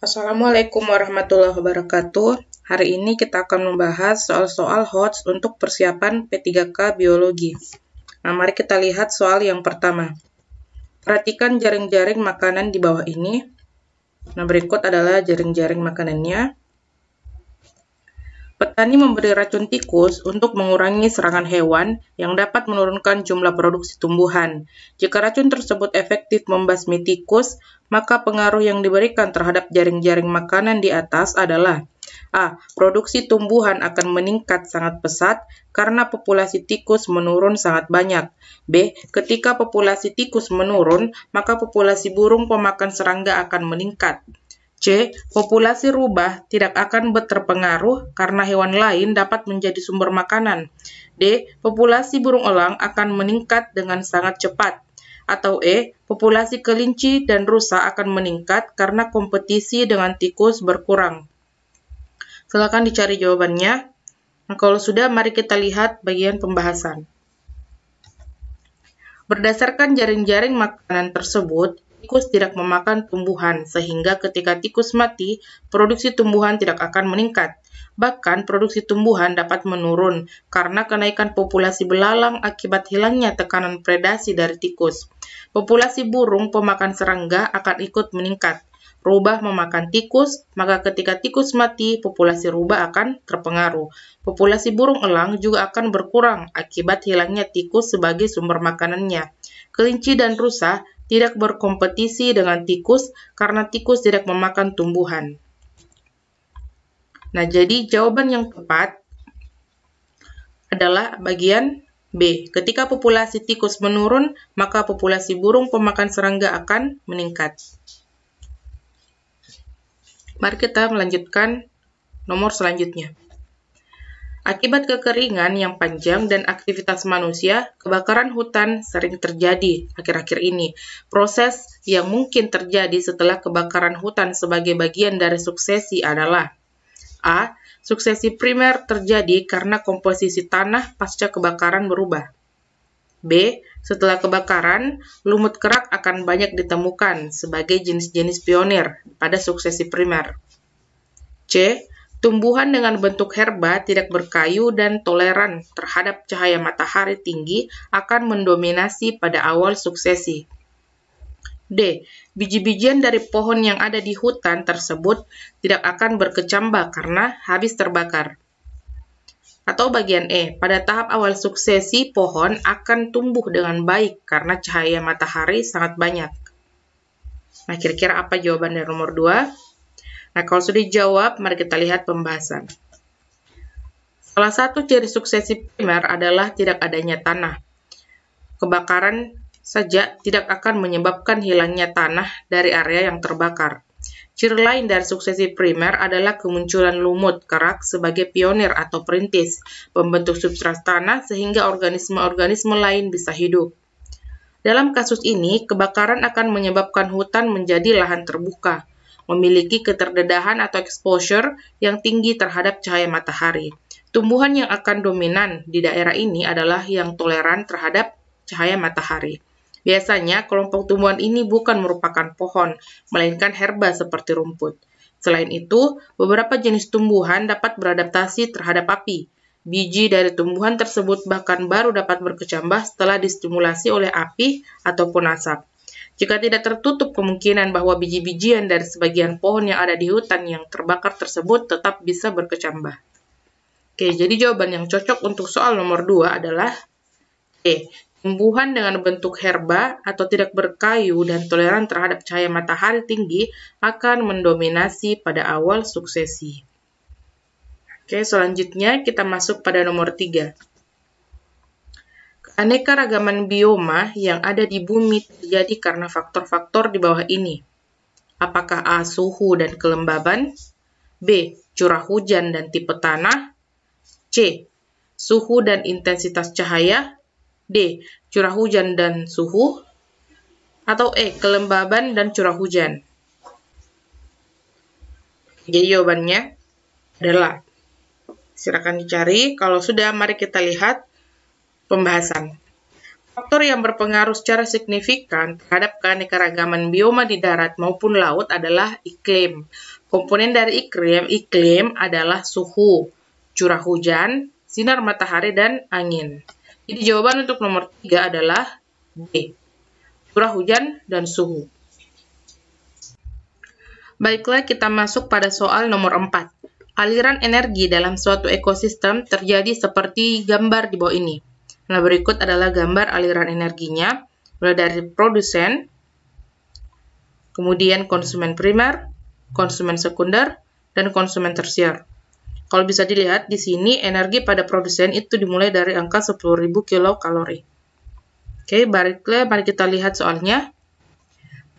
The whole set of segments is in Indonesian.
Assalamualaikum warahmatullahi wabarakatuh. Hari ini kita akan membahas soal-soal HOTS untuk persiapan P3K Biologi. Nah, mari kita lihat soal yang pertama. Perhatikan jaring-jaring makanan di bawah ini. Nah, berikut adalah jaring-jaring makanannya. Petani memberi racun tikus untuk mengurangi serangan hewan yang dapat menurunkan jumlah produksi tumbuhan. Jika racun tersebut efektif membasmi tikus, maka pengaruh yang diberikan terhadap jaring-jaring makanan di atas adalah A. Produksi tumbuhan akan meningkat sangat pesat karena populasi tikus menurun sangat banyak. B. Ketika populasi tikus menurun, maka populasi burung pemakan serangga akan meningkat. C. Populasi rubah tidak akan terpengaruh karena hewan lain dapat menjadi sumber makanan. D. Populasi burung elang akan meningkat dengan sangat cepat. Atau E. Populasi kelinci dan rusa akan meningkat karena kompetisi dengan tikus berkurang. Silakan dicari jawabannya. Nah, kalau sudah, mari kita lihat bagian pembahasan. Berdasarkan jaring-jaring makanan tersebut, tikus tidak memakan tumbuhan, sehingga ketika tikus mati, produksi tumbuhan tidak akan meningkat. Bahkan, produksi tumbuhan dapat menurun karena kenaikan populasi belalang akibat hilangnya tekanan predasi dari tikus. Populasi burung pemakan serangga akan ikut meningkat. Rubah memakan tikus, maka ketika tikus mati, populasi rubah akan terpengaruh. Populasi burung elang juga akan berkurang akibat hilangnya tikus sebagai sumber makanannya. Kelinci dan rusa tidak berkompetisi dengan tikus karena tikus tidak memakan tumbuhan. Nah, jadi jawaban yang tepat adalah bagian B. Ketika populasi tikus menurun, maka populasi burung pemakan serangga akan meningkat. Mari kita melanjutkan nomor selanjutnya. Akibat kekeringan yang panjang dan aktivitas manusia, kebakaran hutan sering terjadi akhir-akhir ini. Proses yang mungkin terjadi setelah kebakaran hutan sebagai bagian dari suksesi adalah A. Suksesi primer terjadi karena komposisi tanah pasca kebakaran berubah. B. Setelah kebakaran, lumut kerak akan banyak ditemukan sebagai jenis-jenis pionir pada suksesi primer. C. Tumbuhan dengan bentuk herba tidak berkayu dan toleran terhadap cahaya matahari tinggi akan mendominasi pada awal suksesi. D. Biji-bijian dari pohon yang ada di hutan tersebut tidak akan berkecambah karena habis terbakar. Atau bagian E, pada tahap awal suksesi, pohon akan tumbuh dengan baik karena cahaya matahari sangat banyak. Nah, kira-kira apa jawaban dari nomor 2? Nah, kalau sudah dijawab, mari kita lihat pembahasan. Salah satu ciri suksesi primer adalah tidak adanya tanah. Kebakaran saja tidak akan menyebabkan hilangnya tanah dari area yang terbakar. Ciri lain dari suksesi primer adalah kemunculan lumut kerak sebagai pionir atau perintis, pembentuk substrat tanah sehingga organisme-organisme lain bisa hidup. Dalam kasus ini, kebakaran akan menyebabkan hutan menjadi lahan terbuka, memiliki keterdedahan atau exposure yang tinggi terhadap cahaya matahari. Tumbuhan yang akan dominan di daerah ini adalah yang toleran terhadap cahaya matahari. Biasanya, kelompok tumbuhan ini bukan merupakan pohon, melainkan herba seperti rumput. Selain itu, beberapa jenis tumbuhan dapat beradaptasi terhadap api. Biji dari tumbuhan tersebut bahkan baru dapat berkecambah setelah distimulasi oleh api ataupun asap. Jika tidak tertutup kemungkinan bahwa biji-bijian dari sebagian pohon yang ada di hutan yang terbakar tersebut tetap bisa berkecambah. Oke, jadi jawaban yang cocok untuk soal nomor 2 adalah E. Tumbuhan dengan bentuk herba atau tidak berkayu dan toleran terhadap cahaya matahari tinggi akan mendominasi pada awal suksesi. Oke, selanjutnya kita masuk pada nomor 3. Keanekaragaman bioma yang ada di bumi terjadi karena faktor-faktor di bawah ini. Apakah A. Suhu dan kelembaban? B. Curah hujan dan tipe tanah? C. Suhu dan intensitas cahaya? D. Curah hujan dan suhu? Atau E. Kelembaban dan curah hujan? Jadi jawabannya adalah, silakan dicari. Kalau sudah, mari kita lihat pembahasan. Faktor yang berpengaruh secara signifikan terhadap keanekaragaman bioma di darat maupun laut adalah iklim. Komponen dari iklim adalah suhu, curah hujan, sinar matahari, dan angin. Jadi jawaban untuk nomor 3 adalah D, curah hujan dan suhu. Baiklah, kita masuk pada soal nomor 4. Aliran energi dalam suatu ekosistem terjadi seperti gambar di bawah ini. Nah, berikut adalah gambar aliran energinya, mulai dari produsen, kemudian konsumen primer, konsumen sekunder, dan konsumen tersier. Kalau bisa dilihat di sini, energi pada produsen itu dimulai dari angka 10.000 kilokalori. Oke, baiklah, mari kita lihat soalnya.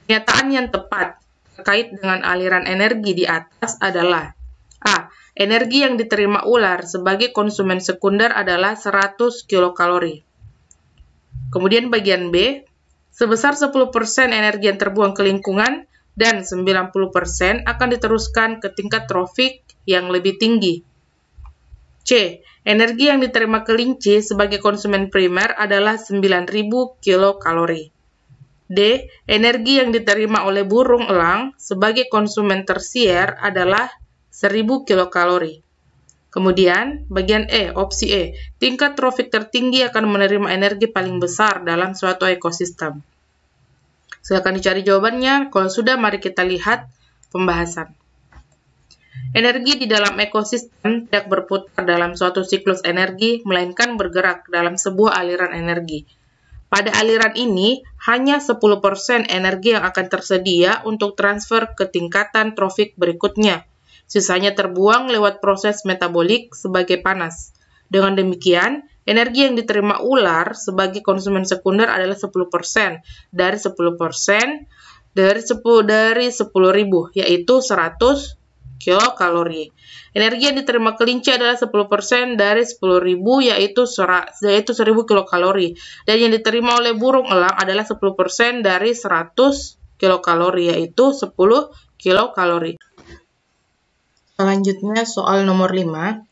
Pernyataan yang tepat terkait dengan aliran energi di atas adalah A. Energi yang diterima ular sebagai konsumen sekunder adalah 100 kilokalori. Kemudian bagian B, sebesar 10% energi yang terbuang ke lingkungan dan 90% akan diteruskan ke tingkat trofik yang lebih tinggi. C. Energi yang diterima kelinci sebagai konsumen primer adalah 9.000 kilokalori. D. Energi yang diterima oleh burung elang sebagai konsumen tersier adalah 1.000 kilokalori. Kemudian, bagian E, opsi E, tingkat trofik tertinggi akan menerima energi paling besar dalam suatu ekosistem. Silakan dicari jawabannya. Kalau sudah, mari kita lihat pembahasan. Energi di dalam ekosistem tidak berputar dalam suatu siklus energi, melainkan bergerak dalam sebuah aliran energi. Pada aliran ini, hanya 10% energi yang akan tersedia untuk transfer ke tingkatan trofik berikutnya. Sisanya terbuang lewat proses metabolik sebagai panas. Dengan demikian, energi yang diterima ular sebagai konsumen sekunder adalah 10% dari 10% dari 10.000, yaitu 100 kilokalori. Energi yang diterima kelinci adalah 10% dari 10.000, yaitu 1.000 kilokalori. Dan yang diterima oleh burung elang adalah 10% dari 100 kilokalori, yaitu 10 kilokalori. Selanjutnya, soal nomor 5.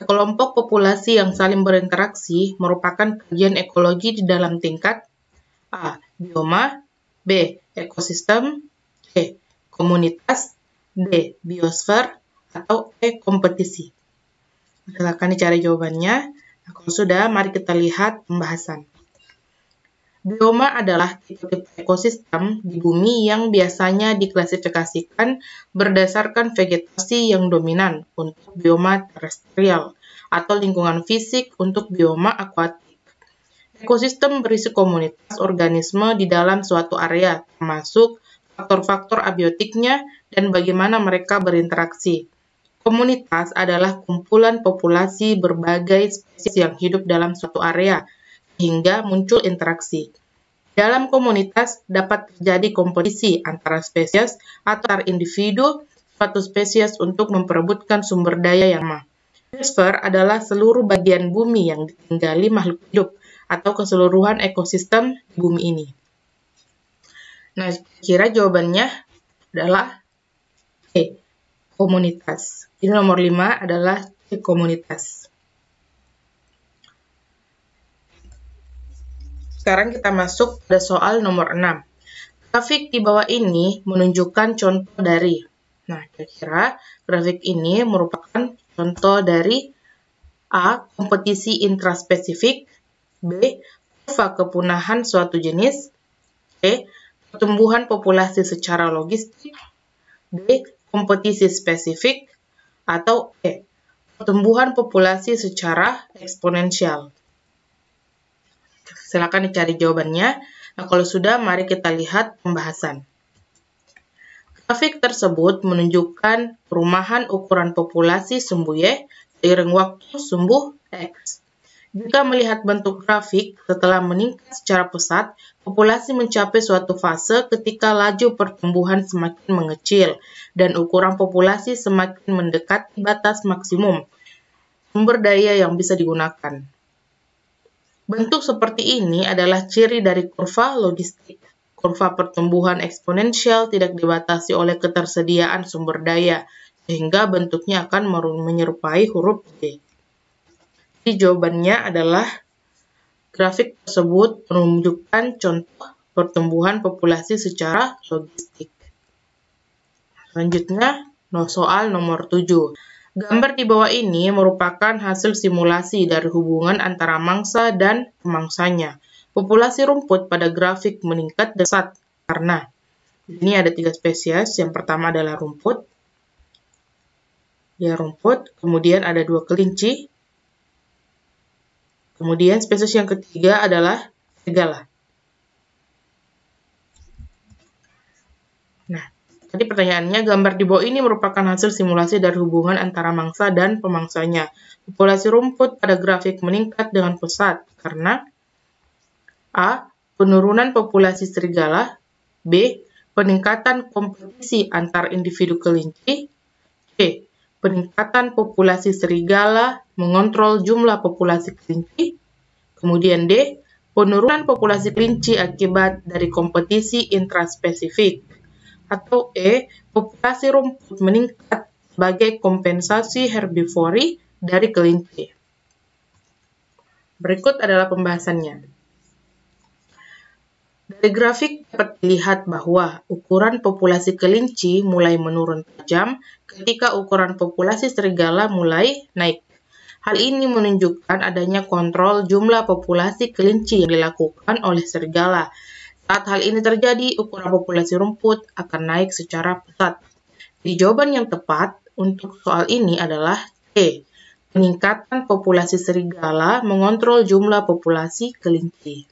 Kelompok populasi yang saling berinteraksi merupakan kajian ekologi di dalam tingkat A. Bioma, B. Ekosistem, C. Komunitas, D. Biosfer, atau E. Kompetisi. Silakan dicari jawabannya. Nah, kalau sudah, mari kita lihat pembahasan. Bioma adalah tipe-tipe ekosistem di bumi yang biasanya diklasifikasikan berdasarkan vegetasi yang dominan untuk bioma terestrial atau lingkungan fisik untuk bioma akuatik. Ekosistem berisi komunitas organisme di dalam suatu area, termasuk faktor-faktor abiotiknya dan bagaimana mereka berinteraksi. Komunitas adalah kumpulan populasi berbagai spesies yang hidup dalam suatu area, hingga muncul interaksi. Dalam komunitas dapat terjadi kompetisi antara spesies atau antar individu suatu spesies untuk memperebutkan sumber daya yang sama. Biosfer adalah seluruh bagian bumi yang ditinggali makhluk hidup atau keseluruhan ekosistem di bumi ini. Nah, kira jawabannya adalah C, komunitas. Ini nomor 5 adalah C, komunitas. Sekarang kita masuk pada soal nomor 6. Grafik di bawah ini menunjukkan contoh dari. Nah, kira-kira grafik ini merupakan contoh dari A. Kompetisi intraspesifik, B. Kurva kepunahan suatu jenis, C. Pertumbuhan populasi secara logistik, D. Kompetisi spesifik, atau E. Pertumbuhan populasi secara eksponensial. Silakan dicari jawabannya. Nah, kalau sudah, mari kita lihat pembahasan. Grafik tersebut menunjukkan perumahan ukuran populasi sumbu Y seiring waktu sumbu X. Jika melihat bentuk grafik setelah meningkat secara pesat, populasi mencapai suatu fase ketika laju pertumbuhan semakin mengecil dan ukuran populasi semakin mendekati batas maksimum sumber daya yang bisa digunakan. Bentuk seperti ini adalah ciri dari kurva logistik. Kurva pertumbuhan eksponensial tidak dibatasi oleh ketersediaan sumber daya, sehingga bentuknya akan menyerupai huruf D. Jadi jawabannya adalah Grafik tersebut menunjukkan contoh pertumbuhan populasi secara logistik. Selanjutnya, soal nomor 7. Gambar di bawah ini merupakan hasil simulasi dari hubungan antara mangsa dan pemangsanya. Populasi rumput pada grafik meningkat pesat karena ini ada 3 spesies. Yang pertama adalah rumput. Ya, rumput. Kemudian ada 2 kelinci. Kemudian spesies yang ketiga adalah serigala. Nah, tadi pertanyaannya, gambar di bawah ini merupakan hasil simulasi dari hubungan antara mangsa dan pemangsanya. Populasi rumput pada grafik meningkat dengan pesat karena A. Penurunan populasi serigala. B. Peningkatan kompetisi antar individu kelinci. C. Peningkatan populasi serigala mengontrol jumlah populasi kelinci. Kemudian D. Penurunan populasi kelinci akibat dari kompetisi intraspesifik. Atau E. Populasi rumput meningkat sebagai kompensasi herbivori dari kelinci. Berikut adalah pembahasannya. Dari grafik dapat dilihat bahwa ukuran populasi kelinci mulai menurun tajam ketika ukuran populasi serigala mulai naik. Hal ini menunjukkan adanya kontrol jumlah populasi kelinci yang dilakukan oleh serigala. Saat hal ini terjadi, ukuran populasi rumput akan naik secara pesat. Jadi jawaban yang tepat untuk soal ini adalah C. Peningkatan populasi serigala mengontrol jumlah populasi kelinci.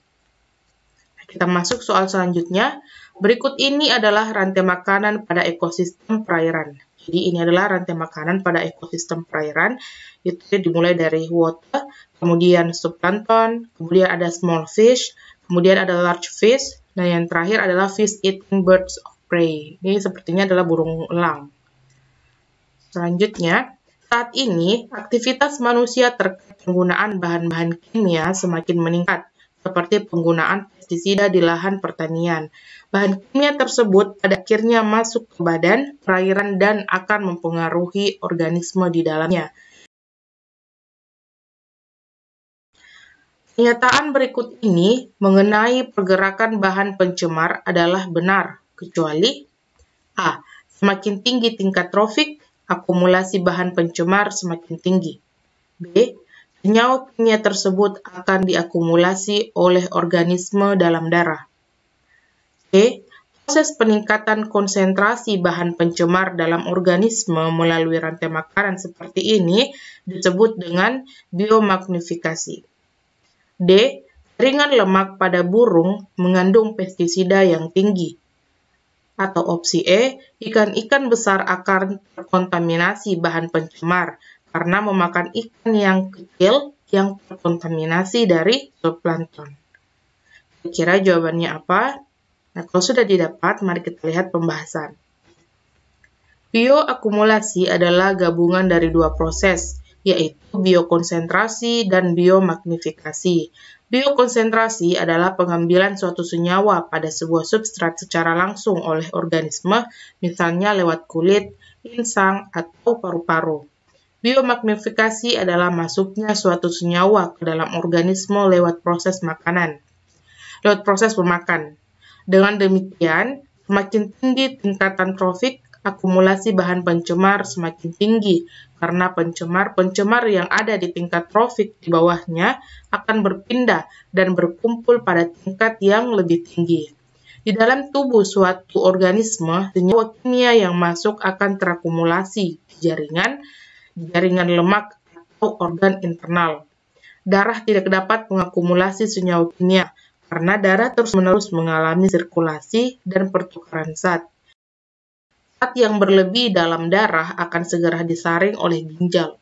Kita masuk soal selanjutnya. Berikut ini adalah rantai makanan pada ekosistem perairan. Jadi ini adalah rantai makanan pada ekosistem perairan. Itu dimulai dari water, kemudian zooplankton, kemudian ada small fish, kemudian ada large fish, dan yang terakhir adalah fish eating birds of prey. Ini sepertinya adalah burung elang. Selanjutnya, saat ini aktivitas manusia terkait penggunaan bahan-bahan kimia semakin meningkat, seperti penggunaan pestisida di lahan pertanian. Bahan kimia tersebut pada akhirnya masuk ke badan, perairan, dan akan mempengaruhi organisme di dalamnya. Pernyataan berikut ini mengenai pergerakan bahan pencemar adalah benar, kecuali A. Semakin tinggi tingkat trofik, akumulasi bahan pencemar semakin tinggi. B. Senyawa kimia tersebut akan diakumulasi oleh organisme dalam darah. C. Proses peningkatan konsentrasi bahan pencemar dalam organisme melalui rantai makanan seperti ini disebut dengan biomagnifikasi. D. Jaringan lemak pada burung mengandung pestisida yang tinggi. Atau opsi E. Ikan-ikan besar akan terkontaminasi bahan pencemar karena memakan ikan yang kecil yang terkontaminasi dari zooplankton. Kira-kira jawabannya apa? Nah, kalau sudah didapat, mari kita lihat pembahasan. Bioakumulasi adalah gabungan dari 2 proses, yaitu biokonsentrasi dan biomagnifikasi. Biokonsentrasi adalah pengambilan suatu senyawa pada sebuah substrat secara langsung oleh organisme, misalnya lewat kulit, insang, atau paru-paru. Biomagnifikasi adalah masuknya suatu senyawa ke dalam organisme lewat proses makanan, lewat proses memakan. Dengan demikian, semakin tinggi tingkatan trofik, akumulasi bahan pencemar semakin tinggi, karena pencemar-pencemar yang ada di tingkat trofik di bawahnya akan berpindah dan berkumpul pada tingkat yang lebih tinggi. Di dalam tubuh suatu organisme, senyawa kimia yang masuk akan terakumulasi di jaringan lemak atau organ internal. Darah tidak dapat mengakumulasi senyawa kimia karena darah terus-menerus mengalami sirkulasi dan pertukaran zat. Zat yang berlebih dalam darah akan segera disaring oleh ginjal.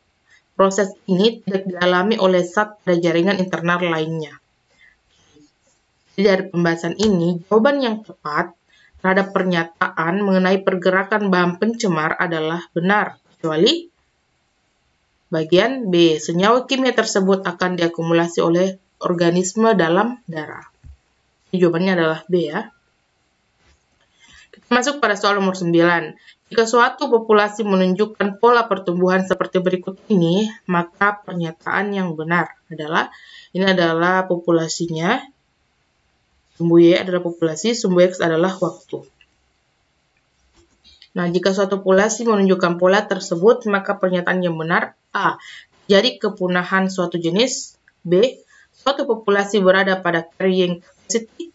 Proses ini tidak dialami oleh zat pada jaringan internal lainnya. Jadi dari pembahasan ini, jawaban yang tepat terhadap pernyataan mengenai pergerakan bahan pencemar adalah benar, kecuali bagian B. Senyawa kimia tersebut akan diakumulasi oleh organisme dalam darah. Jawabannya adalah B ya. Masuk pada soal nomor 9. Jika suatu populasi menunjukkan pola pertumbuhan seperti berikut ini, maka pernyataan yang benar adalah, ini adalah populasinya, sumbu Y adalah populasi, sumbu X adalah waktu. Nah, jika suatu populasi menunjukkan pola tersebut, maka pernyataan yang benar A. Jadi kepunahan suatu jenis. B. Suatu populasi berada pada carrying capacity.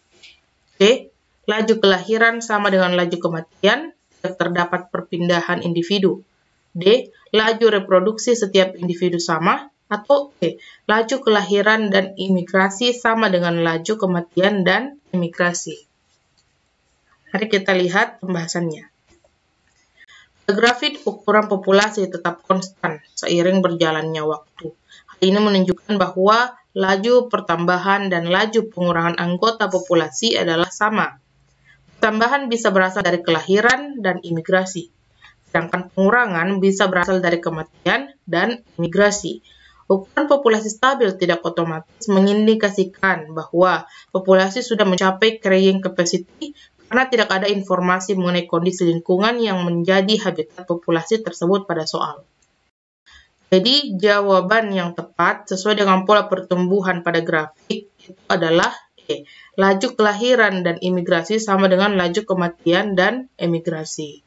C. Laju kelahiran sama dengan laju kematian, tidak terdapat perpindahan individu. D. Laju reproduksi setiap individu sama. Atau E. Laju kelahiran dan imigrasi sama dengan laju kematian dan imigrasi. Mari kita lihat pembahasannya. Pada grafik, ukuran populasi tetap konstan seiring berjalannya waktu. Hal ini menunjukkan bahwa laju pertambahan dan laju pengurangan anggota populasi adalah sama. Tambahan bisa berasal dari kelahiran dan imigrasi, sedangkan pengurangan bisa berasal dari kematian dan imigrasi. Ukuran populasi stabil tidak otomatis mengindikasikan bahwa populasi sudah mencapai carrying capacity karena tidak ada informasi mengenai kondisi lingkungan yang menjadi habitat populasi tersebut pada soal. Jadi, jawaban yang tepat sesuai dengan pola pertumbuhan pada grafik itu adalah E. Laju kelahiran dan imigrasi sama dengan laju kematian dan emigrasi.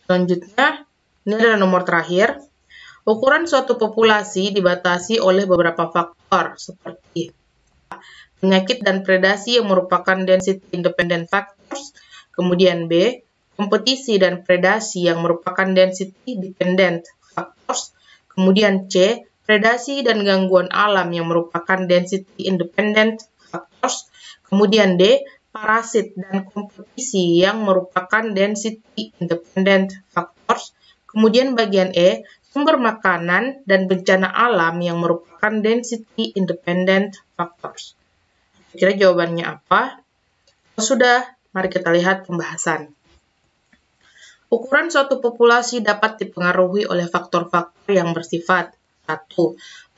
Selanjutnya, ini adalah nomor terakhir. Ukuran suatu populasi dibatasi oleh beberapa faktor seperti penyakit dan predasi yang merupakan density independent factors, kemudian B. Kompetisi dan predasi yang merupakan density dependent factors, kemudian C. Predasi dan gangguan alam yang merupakan density independent factors, kemudian D. Parasit dan kompetisi yang merupakan density independent factors, kemudian bagian E. Sumber makanan dan bencana alam yang merupakan density independent factors. Kira jawabannya apa? Kalau sudah, mari kita lihat pembahasan. Ukuran suatu populasi dapat dipengaruhi oleh faktor-faktor yang bersifat 1.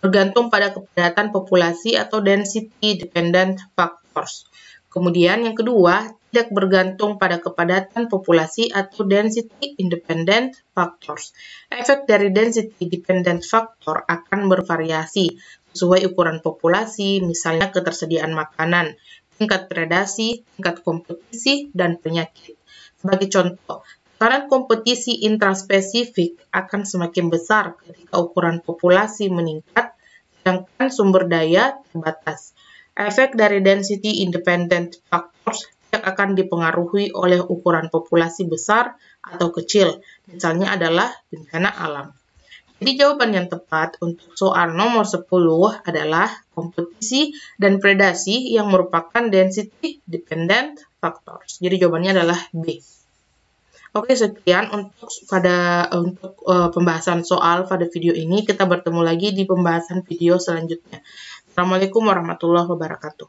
Bergantung pada kepadatan populasi atau density dependent factors. Kemudian yang kedua, tidak bergantung pada kepadatan populasi atau density independent factors. Efek dari density dependent factor akan bervariasi sesuai ukuran populasi, misalnya ketersediaan makanan, tingkat predasi, tingkat kompetisi, dan penyakit. Sebagai contoh, tekanan kompetisi intraspesifik akan semakin besar ketika ukuran populasi meningkat, sedangkan sumber daya terbatas. Efek dari density independent factors yang akan dipengaruhi oleh ukuran populasi besar atau kecil, misalnya adalah bencana alam. Jadi jawaban yang tepat untuk soal nomor 10 adalah kompetisi dan predasi yang merupakan density dependent factors. Jadi jawabannya adalah B. Oke, sekian untuk pembahasan soal pada video ini. Kita bertemu lagi di pembahasan video selanjutnya. Assalamualaikum warahmatullahi wabarakatuh.